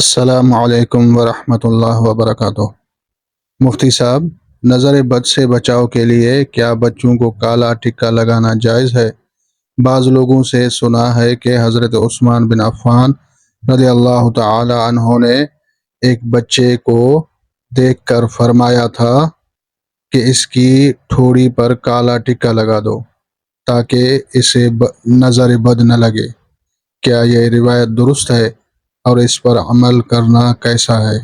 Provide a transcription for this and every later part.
السلام علیکم ورحمۃ اللہ وبرکاتہ۔ مفتی صاحب، نظر بد سے بچاؤ کے لیے کیا بچوں کو کالا ٹکا لگانا جائز ہے؟ بعض لوگوں سے سنا ہے کہ حضرت عثمان بن عفان رضی اللہ تعالی عنہ نے ایک بچے کو دیکھ کر فرمایا تھا کہ اس کی ٹھوڑی پر کالا ٹکا لگا دو تاکہ اسے نظر بد نہ لگے۔ کیا یہ روایت درست ہے اور اس پر عمل کرنا کیسا ہے؟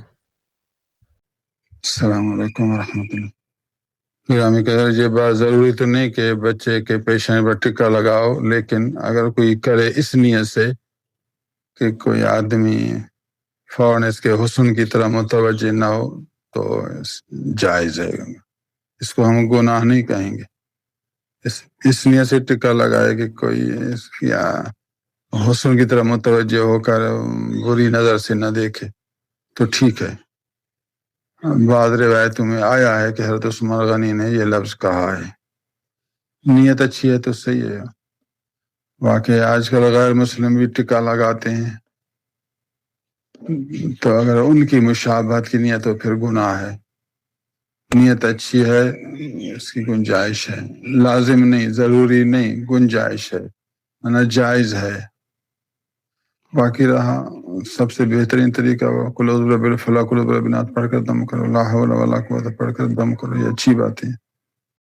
السلام علیکم ورحمۃ اللہ۔ گرامی قدر، یہ بات ضروری تو نہیں کہ بچے کے پیشانی پر ٹکا لگاؤ، لیکن اگر کوئی کرے اس نیت سے کہ کوئی آدمی فوراً اس کے حسن کی طرح متوجہ نہ ہو تو جائز ہے، اس کو ہم گناہ نہیں کہیں گے۔ اس نیت سے ٹکا لگائے کہ کوئی یا حسن کی طرح متوجہ ہو کر بری نظر سے نہ دیکھے تو ٹھیک ہے۔ بعض روایتوں میں آیا ہے کہ حضرت عثمان غنی نے یہ لفظ کہا ہے۔ نیت اچھی ہے تو صحیح ہے۔ واقعی آج کل غیر مسلم بھی ٹکا لگاتے ہیں، تو اگر ان کی مشابہت کی نیت ہو پھر گناہ ہے۔ نیت اچھی ہے، اس کی گنجائش ہے، لازم نہیں، ضروری نہیں، گنجائش ہے، جائز ہے۔ باقی رہا سب سے بہترین طریقہ قل اعوذ برب الفلق، قل اعوذ برب الناس پڑھ کر دم کرو، لا حول ولا قوت پڑھ کر دم کرو، یہ اچھی باتیں ہیں۔